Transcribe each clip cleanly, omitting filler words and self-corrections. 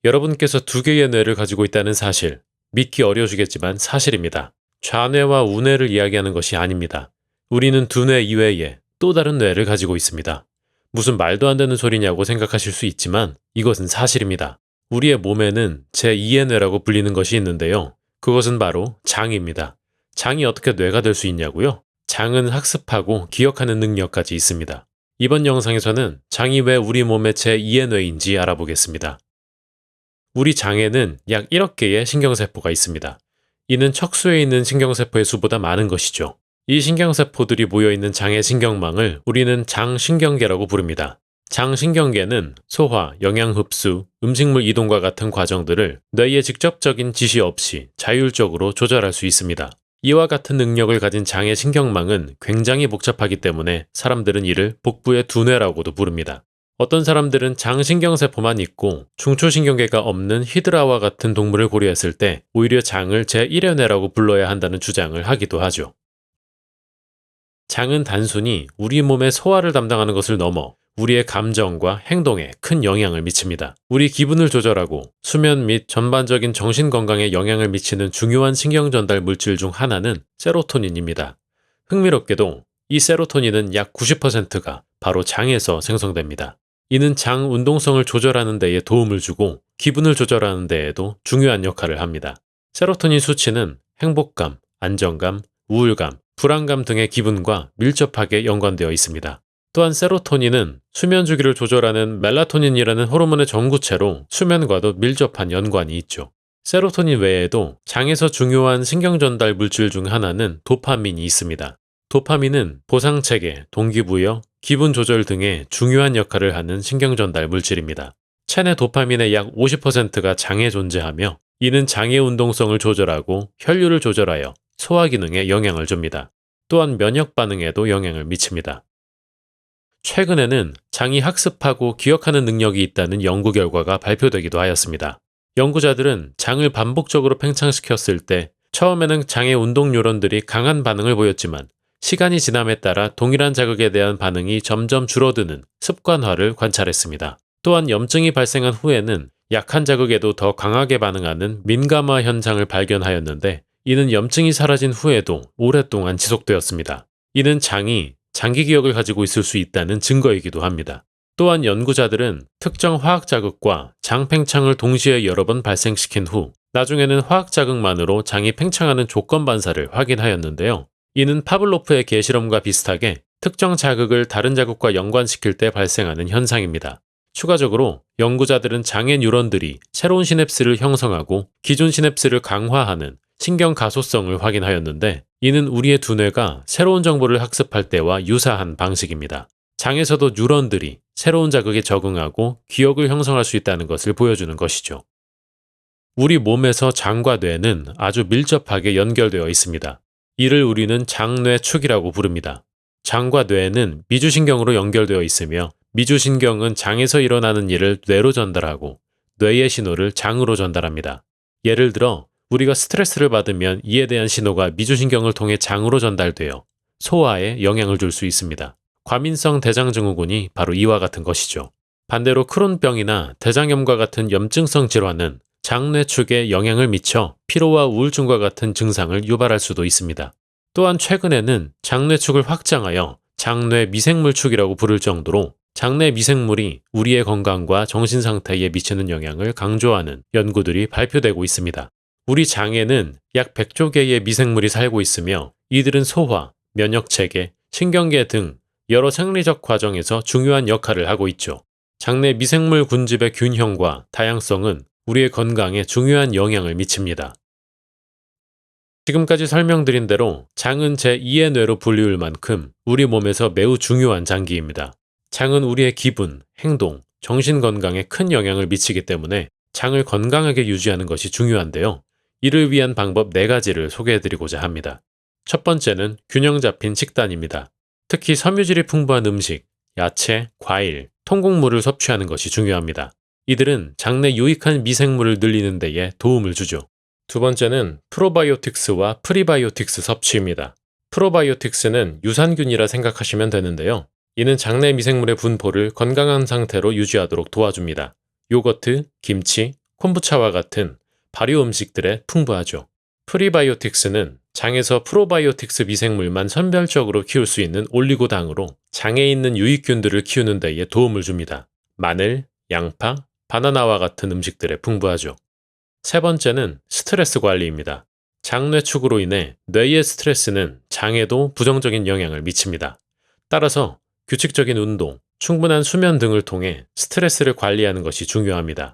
여러분께서 두 개의 뇌를 가지고 있다는 사실, 믿기 어려우시겠지만 사실입니다. 좌뇌와 우뇌를 이야기하는 것이 아닙니다. 우리는 두 뇌 이외에 또 다른 뇌를 가지고 있습니다. 무슨 말도 안 되는 소리냐고 생각하실 수 있지만 이것은 사실입니다. 우리의 몸에는 제2의 뇌라고 불리는 것이 있는데요. 그것은 바로 장입니다. 장이 어떻게 뇌가 될 수 있냐고요? 장은 학습하고 기억하는 능력까지 있습니다. 이번 영상에서는 장이 왜 우리 몸의 제2의 뇌인지 알아보겠습니다. 우리 장에는 약 1억 개의 신경세포가 있습니다. 이는 척수에 있는 신경세포의 수보다 많은 것이죠. 이 신경세포들이 모여있는 장의 신경망을 우리는 장신경계라고 부릅니다. 장신경계는 소화, 영양 흡수, 음식물 이동과 같은 과정들을 뇌의 직접적인 지시 없이 자율적으로 조절할 수 있습니다. 이와 같은 능력을 가진 장의 신경망은 굉장히 복잡하기 때문에 사람들은 이를 복부의 두뇌라고도 부릅니다. 어떤 사람들은 장신경세포만 있고 중초신경계가 없는 히드라와 같은 동물을 고려했을 때 오히려 장을 제1의 뇌라고 불러야 한다는 주장을 하기도 하죠. 장은 단순히 우리 몸의 소화를 담당하는 것을 넘어 우리의 감정과 행동에 큰 영향을 미칩니다. 우리 기분을 조절하고 수면 및 전반적인 정신 건강에 영향을 미치는 중요한 신경 전달 물질 중 하나는 세로토닌입니다. 흥미롭게도 이 세로토닌은 약 90%가 바로 장에서 생성됩니다. 이는 장 운동성을 조절하는 데에 도움을 주고 기분을 조절하는 데에도 중요한 역할을 합니다. 세로토닌 수치는 행복감, 안정감, 우울감, 불안감 등의 기분과 밀접하게 연관되어 있습니다. 또한 세로토닌은 수면 주기를 조절하는 멜라토닌이라는 호르몬의 전구체로 수면과도 밀접한 연관이 있죠. 세로토닌 외에도 장에서 중요한 신경 전달 물질 중 하나는 도파민이 있습니다. 도파민은 보상체계, 동기부여, 기분 조절 등의 중요한 역할을 하는 신경 전달 물질입니다. 체내 도파민의 약 50%가 장에 존재하며 이는 장의 운동성을 조절하고 혈류를 조절하여 소화 기능에 영향을 줍니다. 또한 면역 반응에도 영향을 미칩니다. 최근에는 장이 학습하고 기억하는 능력이 있다는 연구 결과가 발표되기도 하였습니다. 연구자들은 장을 반복적으로 팽창시켰을 때 처음에는 장의 운동 뉴런들이 강한 반응을 보였지만 시간이 지남에 따라 동일한 자극에 대한 반응이 점점 줄어드는 습관화를 관찰했습니다. 또한 염증이 발생한 후에는 약한 자극에도 더 강하게 반응하는 민감화 현상을 발견하였는데 이는 염증이 사라진 후에도 오랫동안 지속되었습니다. 이는 장이 장기 기억을 가지고 있을 수 있다는 증거이기도 합니다. 또한 연구자들은 특정 화학 자극과 장 팽창을 동시에 여러 번 발생시킨 후 나중에는 화학 자극만으로 장이 팽창하는 조건 반사를 확인하였는데요. 이는 파블로프의 개실험과 비슷하게 특정 자극을 다른 자극과 연관시킬 때 발생하는 현상입니다. 추가적으로 연구자들은 장의 뉴런들이 새로운 시냅스를 형성하고 기존 시냅스를 강화하는 신경 가소성을 확인하였는데 이는 우리의 두뇌가 새로운 정보를 학습할 때와 유사한 방식입니다. 장에서도 뉴런들이 새로운 자극에 적응하고 기억을 형성할 수 있다는 것을 보여주는 것이죠. 우리 몸에서 장과 뇌는 아주 밀접하게 연결되어 있습니다. 이를 우리는 장뇌축이라고 부릅니다. 장과 뇌는 미주신경으로 연결되어 있으며 미주신경은 장에서 일어나는 일을 뇌로 전달하고 뇌의 신호를 장으로 전달합니다. 예를 들어 우리가 스트레스를 받으면 이에 대한 신호가 미주신경을 통해 장으로 전달되어 소화에 영향을 줄 수 있습니다. 과민성 대장증후군이 바로 이와 같은 것이죠. 반대로 크론병이나 대장염과 같은 염증성 질환은 장뇌축에 영향을 미쳐 피로와 우울증과 같은 증상을 유발할 수도 있습니다. 또한 최근에는 장뇌축을 확장하여 장뇌 미생물축이라고 부를 정도로 장내 미생물이 우리의 건강과 정신 상태에 미치는 영향을 강조하는 연구들이 발표되고 있습니다. 우리 장에는 약 100조 개의 미생물이 살고 있으며 이들은 소화, 면역체계, 신경계 등 여러 생리적 과정에서 중요한 역할을 하고 있죠. 장내 미생물 군집의 균형과 다양성은 우리의 건강에 중요한 영향을 미칩니다. 지금까지 설명드린 대로 장은 제2의 뇌로 불리울 만큼 우리 몸에서 매우 중요한 장기입니다. 장은 우리의 기분, 행동, 정신 건강에 큰 영향을 미치기 때문에 장을 건강하게 유지하는 것이 중요한데요. 이를 위한 방법 4가지를 소개해드리고자 합니다. 첫 번째는 균형 잡힌 식단입니다. 특히 섬유질이 풍부한 음식, 야채, 과일, 통곡물을 섭취하는 것이 중요합니다. 이들은 장내 유익한 미생물을 늘리는 데에 도움을 주죠. 두 번째는 프로바이오틱스와 프리바이오틱스 섭취입니다. 프로바이오틱스는 유산균이라 생각하시면 되는데요. 이는 장내 미생물의 분포를 건강한 상태로 유지하도록 도와줍니다. 요거트, 김치, 콤부차와 같은 발효 음식들에 풍부하죠. 프리바이오틱스는 장에서 프로바이오틱스 미생물만 선별적으로 키울 수 있는 올리고당으로 장에 있는 유익균들을 키우는 데에 도움을 줍니다. 마늘, 양파, 바나나와 같은 음식들에 풍부하죠. 세 번째는 스트레스 관리입니다. 장뇌축으로 인해 뇌의 스트레스는 장에도 부정적인 영향을 미칩니다. 따라서 규칙적인 운동, 충분한 수면 등을 통해 스트레스를 관리하는 것이 중요합니다.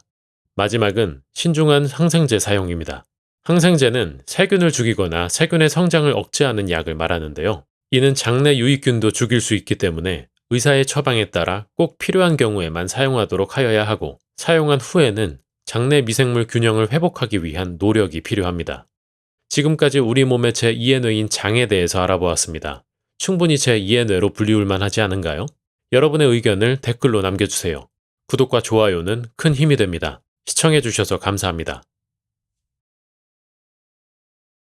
마지막은 신중한 항생제 사용입니다. 항생제는 세균을 죽이거나 세균의 성장을 억제하는 약을 말하는데요. 이는 장내 유익균도 죽일 수 있기 때문에 의사의 처방에 따라 꼭 필요한 경우에만 사용하도록 하여야 하고, 사용한 후에는 장내 미생물 균형을 회복하기 위한 노력이 필요합니다. 지금까지 우리 몸의 제2의 뇌인 장에 대해서 알아보았습니다. 충분히 제2의 뇌로 불리울 만하지 않은가요? 여러분의 의견을 댓글로 남겨주세요. 구독과 좋아요는 큰 힘이 됩니다. 시청해주셔서 감사합니다.